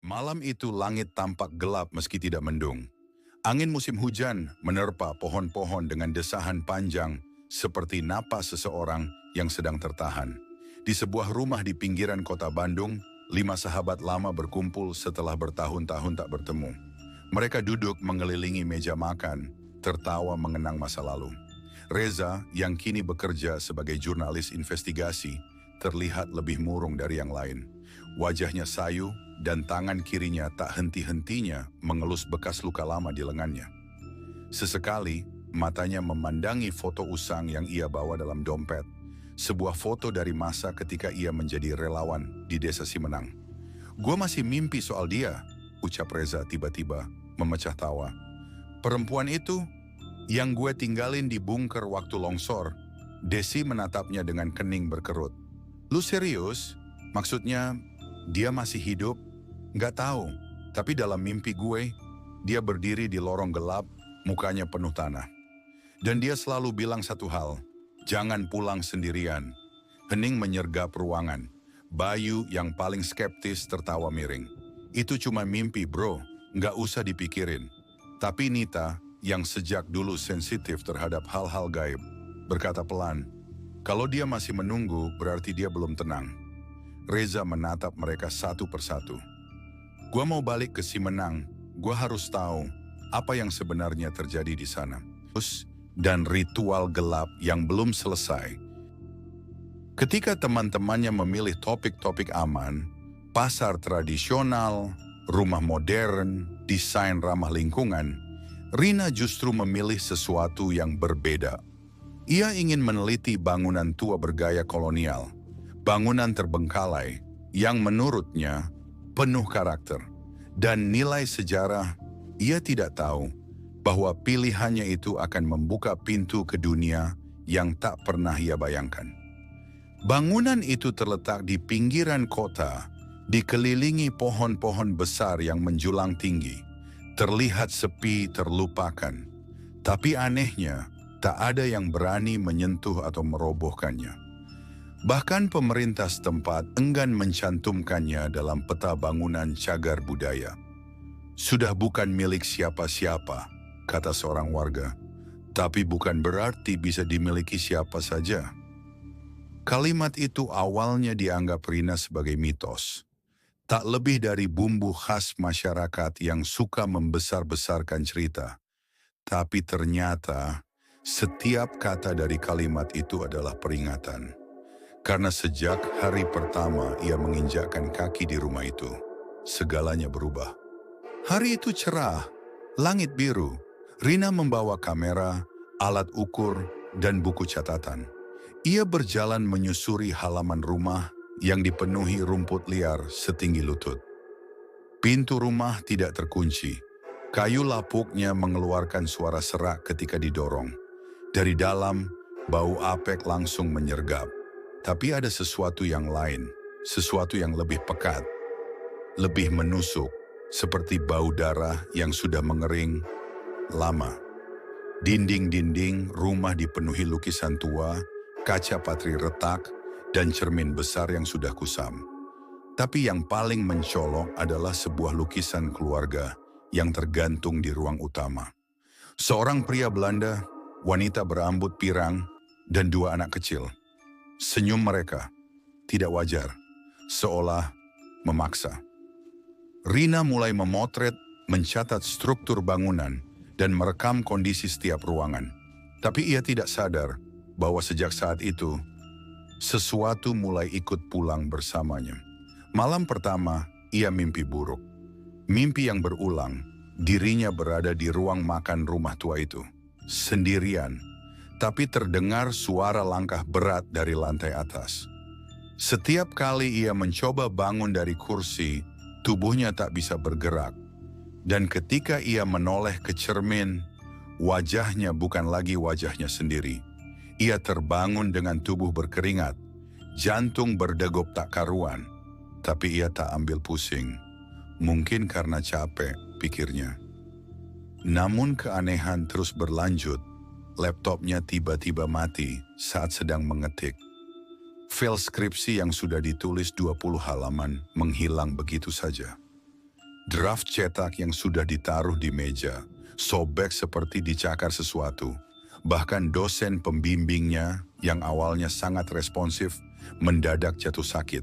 Malam itu langit tampak gelap meski tidak mendung. Angin musim hujan menerpa pohon-pohon dengan desahan panjang seperti napas seseorang yang sedang tertahan. Di sebuah rumah di pinggiran kota Bandung, 5 sahabat lama berkumpul setelah bertahun-tahun tak bertemu. Mereka duduk mengelilingi meja makan, tertawa mengenang masa lalu. Reza, yang kini bekerja sebagai jurnalis investigasi, terlihat lebih murung dari yang lain. Wajahnya sayu dan tangan kirinya tak henti-hentinya mengelus bekas luka lama di lengannya. Sesekali, matanya memandangi foto usang yang ia bawa dalam dompet. Sebuah foto dari masa ketika ia menjadi relawan di desa Simenang. "Gua masih mimpi soal dia," ucap Reza tiba-tiba, memecah tawa. "Perempuan itu yang gue tinggalin di bunker waktu longsor." Desi menatapnya dengan kening berkerut. "Lu serius? Maksudnya dia masih hidup?" "Nggak tahu, tapi dalam mimpi gue, dia berdiri di lorong gelap, mukanya penuh tanah. Dan dia selalu bilang satu hal, jangan pulang sendirian." Hening menyergap ruangan. Bayu yang paling skeptis tertawa miring. "Itu cuma mimpi bro, nggak usah dipikirin." Tapi Nita, yang sejak dulu sensitif terhadap hal-hal gaib, berkata pelan, "Kalau dia masih menunggu, berarti dia belum tenang." Reza menatap mereka satu persatu. "Gua mau balik ke Simenang, gua harus tahu apa yang sebenarnya terjadi di sana." Dan ritual gelap yang belum selesai. Ketika teman-temannya memilih topik-topik aman, pasar tradisional, rumah modern, desain ramah lingkungan, Rina justru memilih sesuatu yang berbeda. Ia ingin meneliti bangunan tua bergaya kolonial, bangunan terbengkalai yang menurutnya penuh karakter dan nilai sejarah. Ia tidak tahu bahwa pilihannya itu akan membuka pintu ke dunia yang tak pernah ia bayangkan. Bangunan itu terletak di pinggiran kota, dikelilingi pohon-pohon besar yang menjulang tinggi. Terlihat sepi, terlupakan. Tapi anehnya, tak ada yang berani menyentuh atau merobohkannya. Bahkan pemerintah setempat enggan mencantumkannya dalam peta bangunan cagar budaya. "Sudah bukan milik siapa-siapa," kata seorang warga. "Tapi bukan berarti bisa dimiliki siapa saja." Kalimat itu awalnya dianggap Rina sebagai mitos. Tak lebih dari bumbu khas masyarakat yang suka membesar-besarkan cerita. Tapi ternyata setiap kata dari kalimat itu adalah peringatan. Karena sejak hari pertama ia menginjakkan kaki di rumah itu, segalanya berubah. Hari itu cerah, langit biru. Rina membawa kamera, alat ukur, dan buku catatan. Ia berjalan menyusuri halaman rumah yang dipenuhi rumput liar setinggi lutut. Pintu rumah tidak terkunci. Kayu lapuknya mengeluarkan suara serak ketika didorong. Dari dalam, bau apek langsung menyergap. Tapi ada sesuatu yang lain, sesuatu yang lebih pekat, lebih menusuk, seperti bau darah yang sudah mengering lama. Dinding-dinding rumah dipenuhi lukisan tua, kaca patri retak, dan cermin besar yang sudah kusam. Tapi yang paling mencolok adalah sebuah lukisan keluarga yang tergantung di ruang utama. Seorang pria Belanda, wanita berambut pirang, dan 2 anak kecil. Senyum mereka tidak wajar, seolah memaksa. Rina mulai memotret, mencatat struktur bangunan, dan merekam kondisi setiap ruangan. Tapi ia tidak sadar bahwa sejak saat itu, sesuatu mulai ikut pulang bersamanya. Malam pertama, ia mimpi buruk. Mimpi yang berulang, dirinya berada di ruang makan rumah tua itu. Sendirian, tapi terdengar suara langkah berat dari lantai atas. Setiap kali ia mencoba bangun dari kursi, tubuhnya tak bisa bergerak. Dan ketika ia menoleh ke cermin, wajahnya bukan lagi wajahnya sendiri. Ia terbangun dengan tubuh berkeringat, jantung berdegup tak karuan. Tapi ia tak ambil pusing. Mungkin karena capek, pikirnya. Namun keanehan terus berlanjut. Laptopnya tiba-tiba mati saat sedang mengetik. File skripsi yang sudah ditulis 20 halaman menghilang begitu saja. Draft cetak yang sudah ditaruh di meja, sobek seperti dicakar sesuatu. Bahkan dosen pembimbingnya yang awalnya sangat responsif, mendadak jatuh sakit.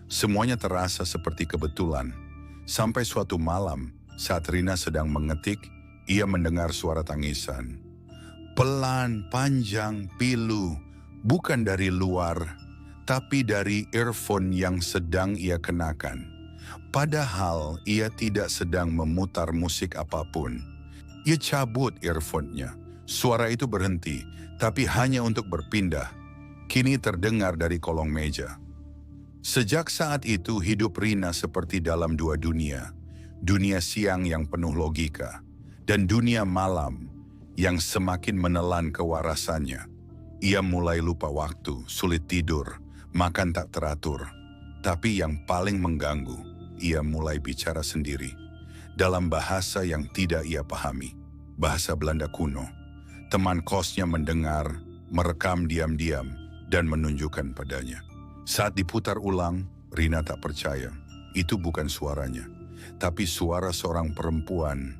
Semuanya terasa seperti kebetulan. Sampai suatu malam, saat Rina sedang mengetik, ia mendengar suara tangisan. Pelan, panjang, pilu, bukan dari luar, tapi dari earphone yang sedang ia kenakan. Padahal ia tidak sedang memutar musik apapun. Ia cabut earphone-nya. Suara itu berhenti, tapi hanya untuk berpindah. Kini terdengar dari kolong meja. Sejak saat itu hidup Rina seperti dalam dua dunia. Dunia siang yang penuh logika, dan dunia malam yang semakin menelan kewarasannya. Ia mulai lupa waktu, sulit tidur, makan tak teratur. Tapi yang paling mengganggu, ia mulai bicara sendiri. Dalam bahasa yang tidak ia pahami, bahasa Belanda kuno. Teman kosnya mendengar, merekam diam-diam, dan menunjukkan padanya. Saat diputar ulang, Rina tak percaya. Itu bukan suaranya, tapi suara seorang perempuan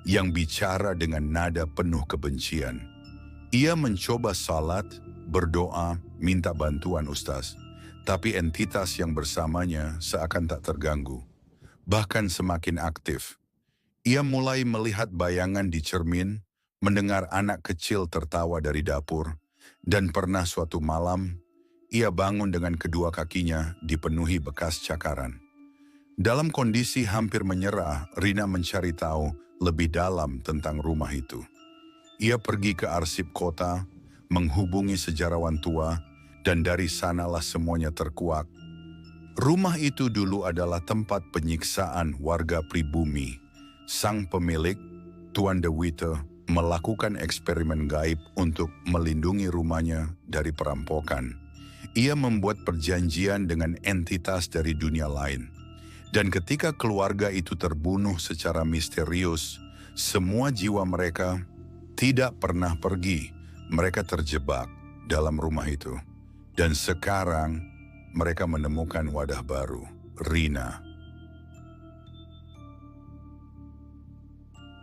yang bicara dengan nada penuh kebencian. Ia mencoba salat, berdoa, minta bantuan ustaz. Tapi entitas yang bersamanya seakan tak terganggu. Bahkan semakin aktif. Ia mulai melihat bayangan di cermin, mendengar anak kecil tertawa dari dapur, dan pernah suatu malam, ia bangun dengan kedua kakinya dipenuhi bekas cakaran. Dalam kondisi hampir menyerah, Rina mencari tahu lebih dalam tentang rumah itu. Ia pergi ke arsip kota, menghubungi sejarawan tua, dan dari sanalah semuanya terkuak. Rumah itu dulu adalah tempat penyiksaan warga pribumi. Sang pemilik, Tuan De Witte, melakukan eksperimen gaib untuk melindungi rumahnya dari perampokan. Ia membuat perjanjian dengan entitas dari dunia lain. Dan ketika keluarga itu terbunuh secara misterius, semua jiwa mereka tidak pernah pergi. Mereka terjebak dalam rumah itu. Dan sekarang mereka menemukan wadah baru, Rina.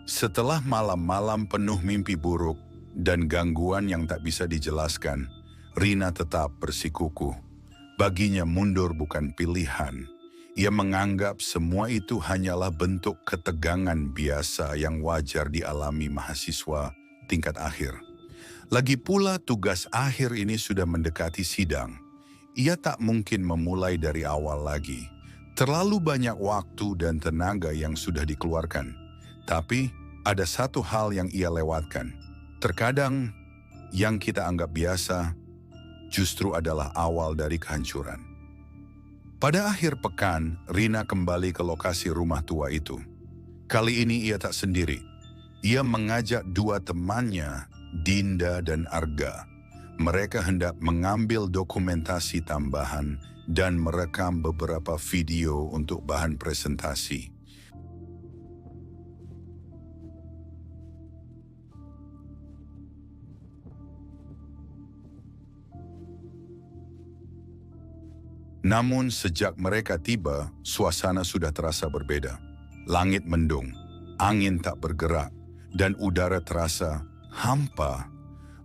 Setelah malam-malam penuh mimpi buruk dan gangguan yang tak bisa dijelaskan, Rina tetap bersikukuh. Baginya mundur bukan pilihan. Ia menganggap semua itu hanyalah bentuk ketegangan biasa yang wajar dialami mahasiswa tingkat akhir. Lagi pula tugas akhir ini sudah mendekati sidang. Ia tak mungkin memulai dari awal lagi. Terlalu banyak waktu dan tenaga yang sudah dikeluarkan. Tapi ada satu hal yang ia lewatkan. Terkadang yang kita anggap biasa justru adalah awal dari kehancuran. Pada akhir pekan, Rina kembali ke lokasi rumah tua itu. Kali ini ia tak sendiri. Ia mengajak dua temannya, Dinda dan Arga. Mereka hendak mengambil dokumentasi tambahan dan merekam beberapa video untuk bahan presentasi. Namun sejak mereka tiba, suasana sudah terasa berbeda. Langit mendung, angin tak bergerak, dan udara terasa hampa.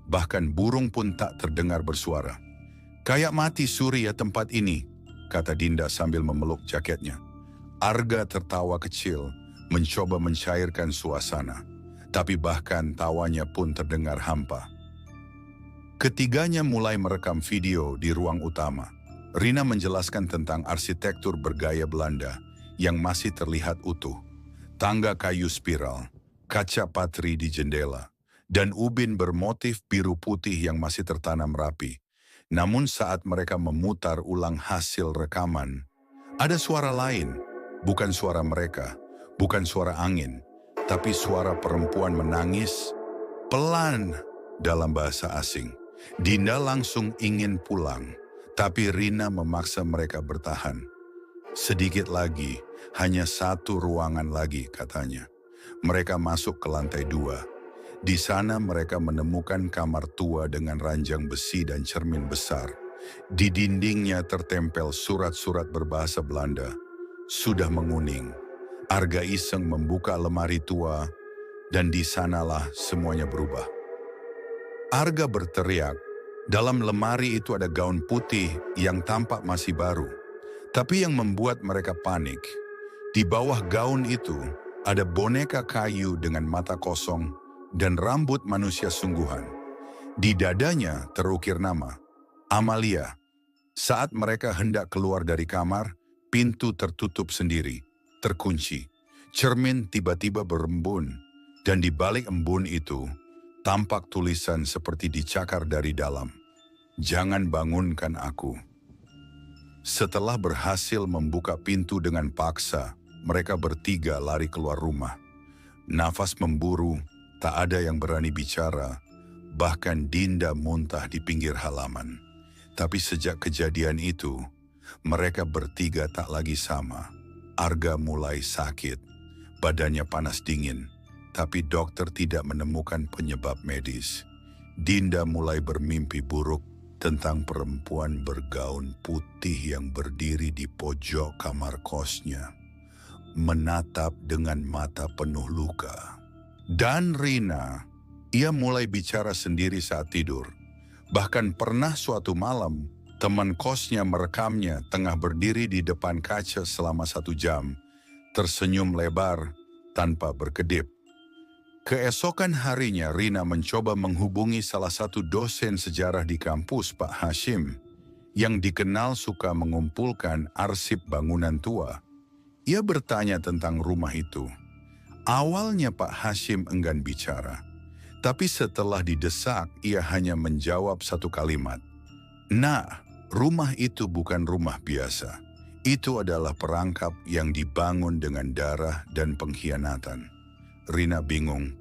Bahkan burung pun tak terdengar bersuara. Kayak mati suri ya tempat ini, kata Dinda sambil memeluk jaketnya. Arga tertawa kecil, mencoba mencairkan suasana. Tapi bahkan tawanya pun terdengar hampa. Ketiganya mulai merekam video di ruang utama. Rina menjelaskan tentang arsitektur bergaya Belanda yang masih terlihat utuh. Tangga kayu spiral, kaca patri di jendela, dan ubin bermotif biru putih yang masih tertanam rapi. Namun saat mereka memutar ulang hasil rekaman, ada suara lain, bukan suara mereka, bukan suara angin, tapi suara perempuan menangis pelan dalam bahasa asing. Dinda langsung ingin pulang. Tapi Rina memaksa mereka bertahan. Sedikit lagi, hanya satu ruangan lagi katanya. Mereka masuk ke lantai 2. Di sana mereka menemukan kamar tua dengan ranjang besi dan cermin besar. Di dindingnya tertempel surat-surat berbahasa Belanda. Sudah menguning. Arga iseng membuka lemari tua, dan di sanalah semuanya berubah. Arga berteriak, dalam lemari itu ada gaun putih yang tampak masih baru. Tapi yang membuat mereka panik, di bawah gaun itu ada boneka kayu dengan mata kosong dan rambut manusia sungguhan. Di dadanya terukir nama, Amalia. Saat mereka hendak keluar dari kamar, pintu tertutup sendiri, terkunci. Cermin tiba-tiba berembun, dan di balik embun itu, tampak tulisan seperti dicakar dari dalam. Jangan bangunkan aku. Setelah berhasil membuka pintu dengan paksa, mereka bertiga lari keluar rumah. Nafas memburu, tak ada yang berani bicara, bahkan Dinda muntah di pinggir halaman. Tapi sejak kejadian itu, mereka bertiga tak lagi sama. Arga mulai sakit, badannya panas dingin, tapi dokter tidak menemukan penyebab medis. Dinda mulai bermimpi buruk tentang perempuan bergaun putih yang berdiri di pojok kamar kosnya, menatap dengan mata penuh luka. Dan Rina, ia mulai bicara sendiri saat tidur. Bahkan pernah suatu malam, teman kosnya merekamnya tengah berdiri di depan kaca selama 1 jam, tersenyum lebar tanpa berkedip. Keesokan harinya Rina mencoba menghubungi salah satu dosen sejarah di kampus, Pak Hashim, yang dikenal suka mengumpulkan arsip bangunan tua. Ia bertanya tentang rumah itu. Awalnya Pak Hashim enggan bicara, tapi setelah didesak ia hanya menjawab satu kalimat. Nah, rumah itu bukan rumah biasa. Itu adalah perangkap yang dibangun dengan darah dan pengkhianatan. Rina bingung,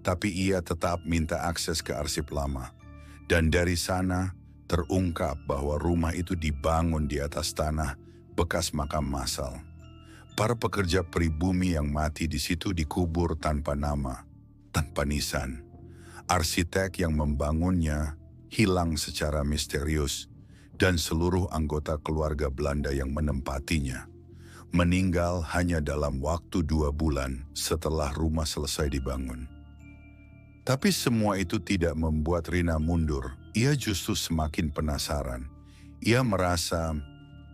tapi ia tetap minta akses ke arsip lama. Dan dari sana terungkap bahwa rumah itu dibangun di atas tanah bekas makam massal. Para pekerja pribumi yang mati di situ dikubur tanpa nama, tanpa nisan. Arsitek yang membangunnya hilang secara misterius, dan seluruh anggota keluarga Belanda yang menempatinya meninggal hanya dalam waktu 2 bulan setelah rumah selesai dibangun. Tapi semua itu tidak membuat Rina mundur. Ia justru semakin penasaran. Ia merasa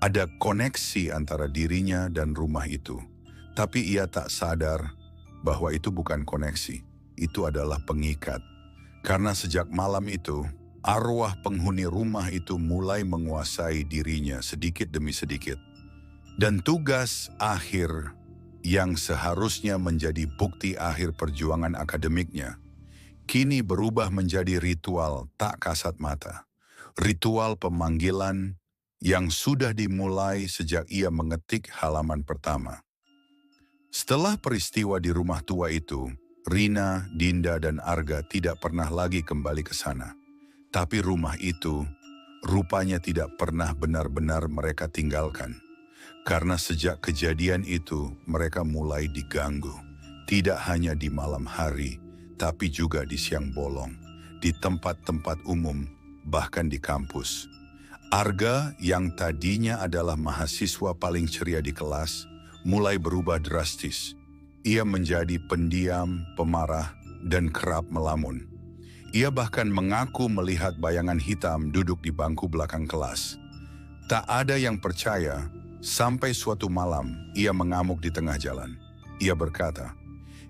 ada koneksi antara dirinya dan rumah itu. Tapi ia tak sadar bahwa itu bukan koneksi. Itu adalah pengikat. Karena sejak malam itu, arwah penghuni rumah itu mulai menguasai dirinya sedikit demi sedikit. Dan tugas akhir yang seharusnya menjadi bukti akhir perjuangan akademiknya, kini berubah menjadi ritual tak kasat mata. Ritual pemanggilan yang sudah dimulai sejak ia mengetik halaman pertama. Setelah peristiwa di rumah tua itu, Rina, Dinda, dan Arga tidak pernah lagi kembali ke sana. Tapi rumah itu rupanya tidak pernah benar-benar mereka tinggalkan. Karena sejak kejadian itu mereka mulai diganggu. Tidak hanya di malam hari, tapi juga di siang bolong, di tempat-tempat umum, bahkan di kampus. Arga yang tadinya adalah mahasiswa paling ceria di kelas, mulai berubah drastis. Ia menjadi pendiam, pemarah, dan kerap melamun. Ia bahkan mengaku melihat bayangan hitam duduk di bangku belakang kelas. Tak ada yang percaya, sampai suatu malam ia mengamuk di tengah jalan. Ia berkata,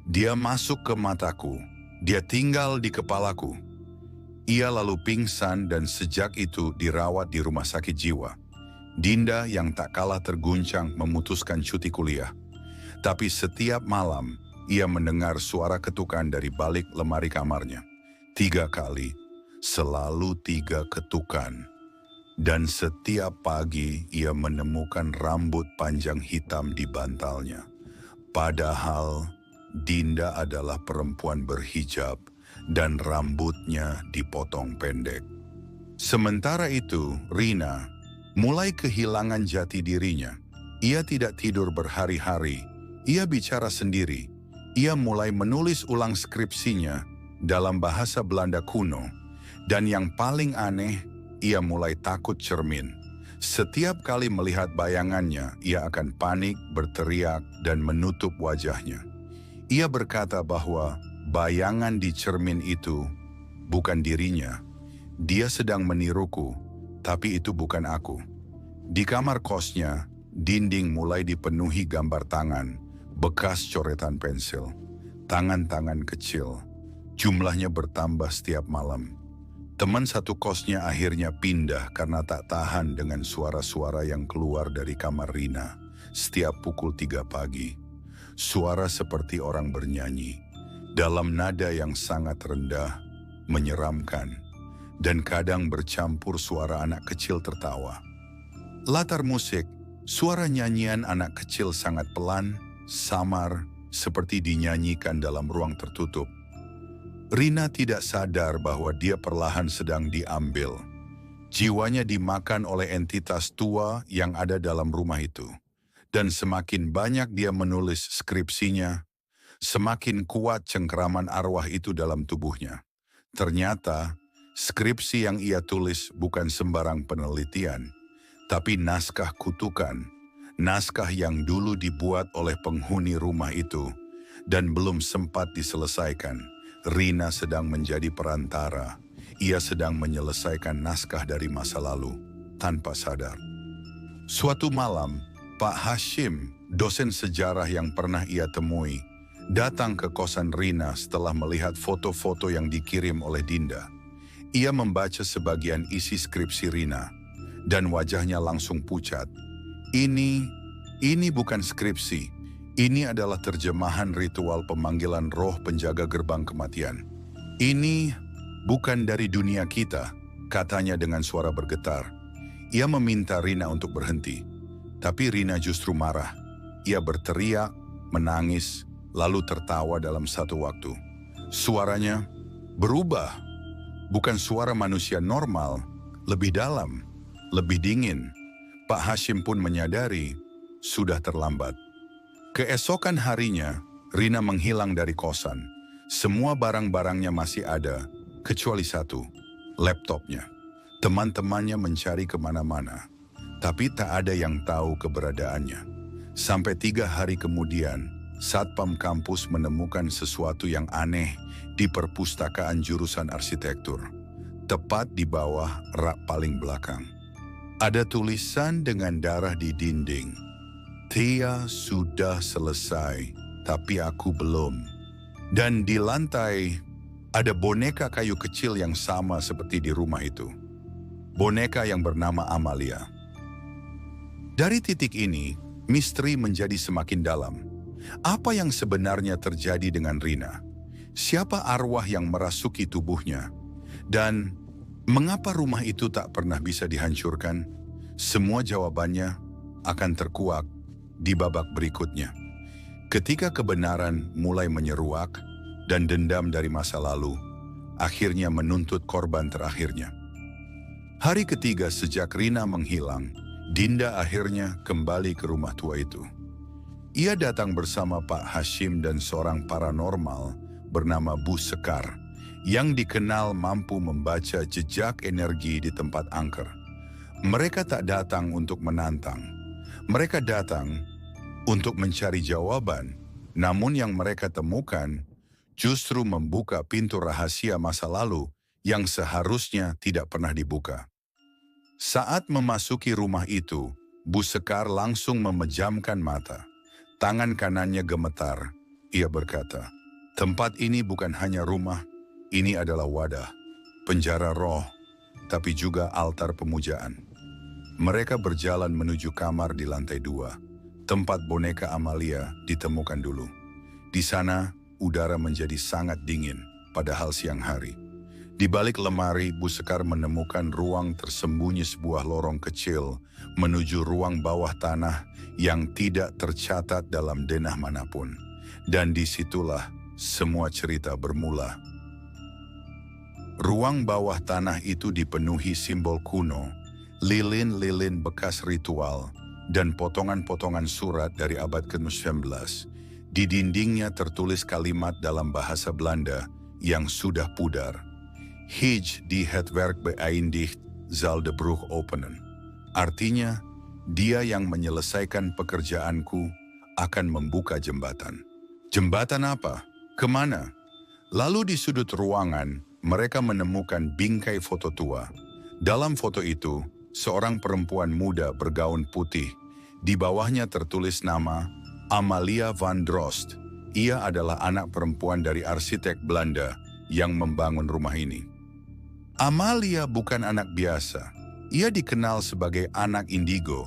"Dia masuk ke mataku, dia tinggal di kepalaku." Ia lalu pingsan dan sejak itu dirawat di rumah sakit jiwa. Dinda yang tak kalah terguncang memutuskan cuti kuliah. Tapi setiap malam ia mendengar suara ketukan dari balik lemari kamarnya. 3 kali, selalu 3 ketukan. Dan setiap pagi ia menemukan rambut panjang hitam di bantalnya. Padahal Dinda adalah perempuan berhijab dan rambutnya dipotong pendek. Sementara itu, Rina mulai kehilangan jati dirinya. Ia tidak tidur berhari-hari. Ia bicara sendiri. Ia mulai menulis ulang skripsinya dalam bahasa Belanda kuno. Dan yang paling aneh, ia mulai takut cermin. Setiap kali melihat bayangannya, ia akan panik, berteriak, dan menutup wajahnya. Ia berkata bahwa bayangan di cermin itu bukan dirinya. Dia sedang meniruku, tapi itu bukan aku. Di kamar kosnya, dinding mulai dipenuhi gambar tangan, bekas coretan pensil, tangan-tangan kecil. Jumlahnya bertambah setiap malam. Teman satu kosnya akhirnya pindah karena tak tahan dengan suara-suara yang keluar dari kamar Rina setiap pukul 3 pagi. Suara seperti orang bernyanyi, dalam nada yang sangat rendah, menyeramkan, dan kadang bercampur suara anak kecil tertawa. Latar musik, suara nyanyian anak kecil sangat pelan, samar, seperti dinyanyikan dalam ruang tertutup. Rina tidak sadar bahwa dia perlahan sedang diambil. Jiwanya dimakan oleh entitas tua yang ada dalam rumah itu. Dan semakin banyak dia menulis skripsinya, semakin kuat cengkeraman arwah itu dalam tubuhnya. Ternyata, skripsi yang ia tulis bukan sembarang penelitian, tapi naskah kutukan, naskah yang dulu dibuat oleh penghuni rumah itu dan belum sempat diselesaikan. Rina sedang menjadi perantara. Ia sedang menyelesaikan naskah dari masa lalu, tanpa sadar. Suatu malam, Pak Hashim, dosen sejarah yang pernah ia temui, datang ke kosan Rina setelah melihat foto-foto yang dikirim oleh Dinda. Ia membaca sebagian isi skripsi Rina, dan wajahnya langsung pucat. Ini bukan skripsi. Ini adalah terjemahan ritual pemanggilan roh penjaga gerbang kematian. Ini bukan dari dunia kita, katanya dengan suara bergetar. Ia meminta Rina untuk berhenti, tapi Rina justru marah. Ia berteriak, menangis, lalu tertawa dalam satu waktu. Suaranya berubah, bukan suara manusia normal, lebih dalam, lebih dingin. Pak Hashim pun menyadari, sudah terlambat. Keesokan harinya, Rina menghilang dari kosan. Semua barang-barangnya masih ada, kecuali satu, laptopnya. Teman-temannya mencari kemana-mana, tapi tak ada yang tahu keberadaannya. Sampai 3 hari kemudian, Satpam kampus menemukan sesuatu yang aneh di perpustakaan jurusan arsitektur, tepat di bawah rak paling belakang. Ada tulisan dengan darah di dinding. Tia sudah selesai, tapi aku belum. Dan di lantai, ada boneka kayu kecil yang sama seperti di rumah itu. Boneka yang bernama Amalia. Dari titik ini, misteri menjadi semakin dalam. Apa yang sebenarnya terjadi dengan Rina? Siapa arwah yang merasuki tubuhnya? Dan mengapa rumah itu tak pernah bisa dihancurkan? Semua jawabannya akan terkuak di babak berikutnya. Ketika kebenaran mulai menyeruak dan dendam dari masa lalu, akhirnya menuntut korban terakhirnya. Hari ketiga sejak Rina menghilang, Dinda akhirnya kembali ke rumah tua itu. Ia datang bersama Pak Hashim dan seorang paranormal bernama Bu Sekar, yang dikenal mampu membaca jejak energi di tempat angker. Mereka tak datang untuk menantang. Mereka datang untuk mencari jawaban, namun yang mereka temukan justru membuka pintu rahasia masa lalu yang seharusnya tidak pernah dibuka. Saat memasuki rumah itu, Bu Sekar langsung memejamkan mata. Tangan kanannya gemetar. Ia berkata, "Tempat ini bukan hanya rumah, ini adalah wadah, penjara roh, tapi juga altar pemujaan." Mereka berjalan menuju kamar di lantai 2, tempat boneka Amalia ditemukan dulu. Di sana, udara menjadi sangat dingin, padahal siang hari. Di balik lemari, Bu Sekar menemukan ruang tersembunyi sebuah lorong kecil menuju ruang bawah tanah yang tidak tercatat dalam denah manapun. Dan disitulah semua cerita bermula. Ruang bawah tanah itu dipenuhi simbol kuno, lilin-lilin bekas ritual, dan potongan-potongan surat dari abad ke-19. Di dindingnya tertulis kalimat dalam bahasa Belanda yang sudah pudar. Hij die het werk beëindigt, zal de brug openen. Artinya, dia yang menyelesaikan pekerjaanku akan membuka jembatan. Jembatan apa? Kemana? Lalu di sudut ruangan, mereka menemukan bingkai foto tua. Dalam foto itu, seorang perempuan muda bergaun putih. Di bawahnya tertulis nama Amalia van Drost. Ia adalah anak perempuan dari arsitek Belanda yang membangun rumah ini. Amalia bukan anak biasa. Ia dikenal sebagai anak indigo,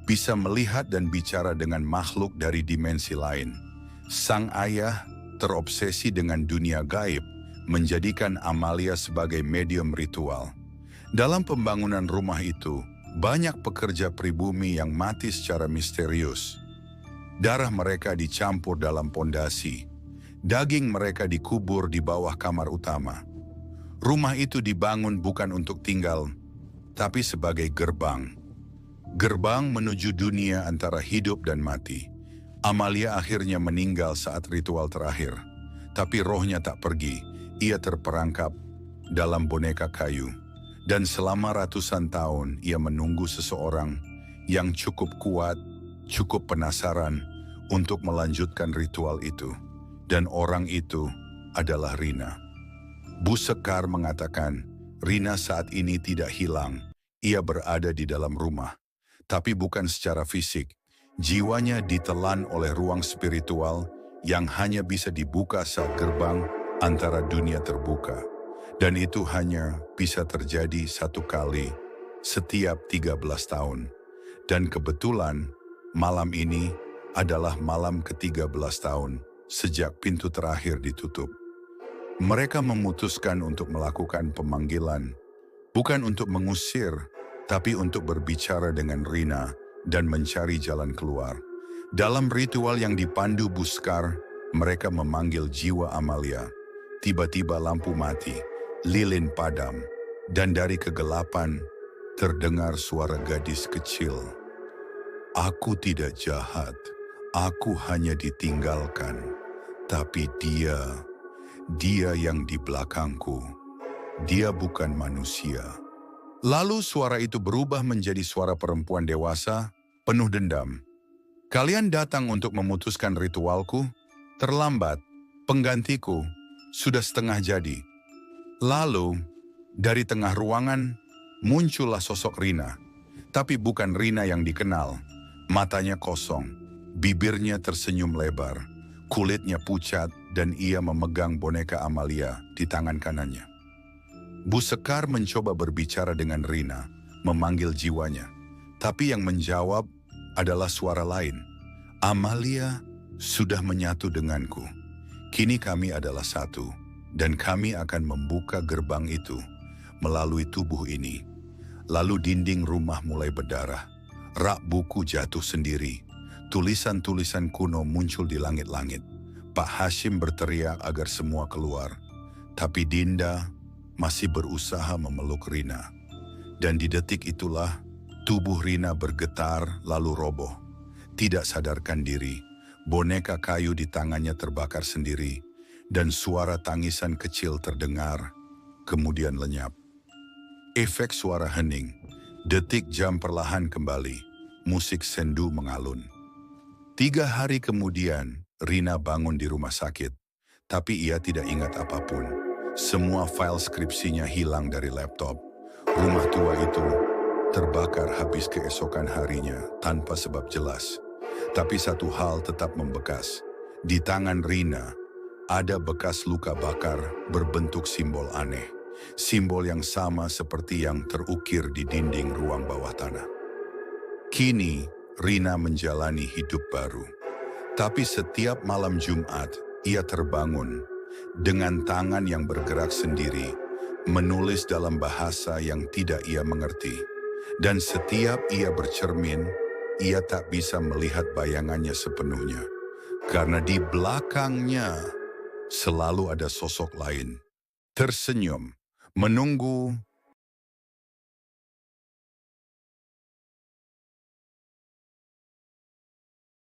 bisa melihat dan bicara dengan makhluk dari dimensi lain. Sang ayah terobsesi dengan dunia gaib, menjadikan Amalia sebagai medium ritual. Dalam pembangunan rumah itu, banyak pekerja pribumi yang mati secara misterius. Darah mereka dicampur dalam pondasi. Daging mereka dikubur di bawah kamar utama. Rumah itu dibangun bukan untuk tinggal, tapi sebagai gerbang. Gerbang menuju dunia antara hidup dan mati. Amalia akhirnya meninggal saat ritual terakhir. Tapi rohnya tak pergi, ia terperangkap dalam boneka kayu. Dan selama ratusan tahun ia menunggu seseorang yang cukup kuat, cukup penasaran untuk melanjutkan ritual itu. Dan orang itu adalah Rina. Bu Sekar mengatakan, Rina saat ini tidak hilang, ia berada di dalam rumah. Tapi bukan secara fisik, jiwanya ditelan oleh ruang spiritual yang hanya bisa dibuka saat gerbang antara dunia terbuka. Dan itu hanya bisa terjadi satu kali setiap 13 tahun. Dan kebetulan malam ini adalah malam ke-13 tahun sejak pintu terakhir ditutup. Mereka memutuskan untuk melakukan pemanggilan, bukan untuk mengusir, tapi untuk berbicara dengan Rina dan mencari jalan keluar. Dalam ritual yang dipandu Bu Sekar, mereka memanggil jiwa Amalia. Tiba-tiba lampu mati, lilin padam, dan dari kegelapan terdengar suara gadis kecil. Aku tidak jahat, aku hanya ditinggalkan. Tapi dia yang di belakangku, dia bukan manusia. Lalu suara itu berubah menjadi suara perempuan dewasa, penuh dendam. Kalian datang untuk memutuskan ritualku? Terlambat, penggantiku sudah setengah jadi. Lalu, dari tengah ruangan, muncullah sosok Rina. Tapi bukan Rina yang dikenal. Matanya kosong, bibirnya tersenyum lebar, kulitnya pucat, dan ia memegang boneka Amalia di tangan kanannya. Bu Sekar mencoba berbicara dengan Rina, memanggil jiwanya. Tapi yang menjawab adalah suara lain. Amalia sudah menyatu denganku. Kini kami adalah satu. Dan kami akan membuka gerbang itu melalui tubuh ini. Lalu dinding rumah mulai berdarah. Rak buku jatuh sendiri. Tulisan-tulisan kuno muncul di langit-langit. Pak Hashim berteriak agar semua keluar. Tapi Dinda masih berusaha memeluk Rina. Dan di detik itulah tubuh Rina bergetar lalu roboh. Tidak sadarkan diri, boneka kayu di tangannya terbakar sendiri. Dan suara tangisan kecil terdengar, kemudian lenyap. Efek suara hening, detik jam perlahan kembali, musik sendu mengalun. 3 hari kemudian, Rina bangun di rumah sakit, tapi ia tidak ingat apapun. Semua file skripsinya hilang dari laptop. Rumah tua itu terbakar habis keesokan harinya tanpa sebab jelas. Tapi satu hal tetap membekas. Di tangan Rina, ada bekas luka bakar berbentuk simbol aneh. Simbol yang sama seperti yang terukir di dinding ruang bawah tanah. Kini, Rina menjalani hidup baru. Tapi setiap malam Jumat, ia terbangun dengan tangan yang bergerak sendiri, menulis dalam bahasa yang tidak ia mengerti. Dan setiap ia bercermin, ia tak bisa melihat bayangannya sepenuhnya. Karena di belakangnya selalu ada sosok lain, tersenyum, menunggu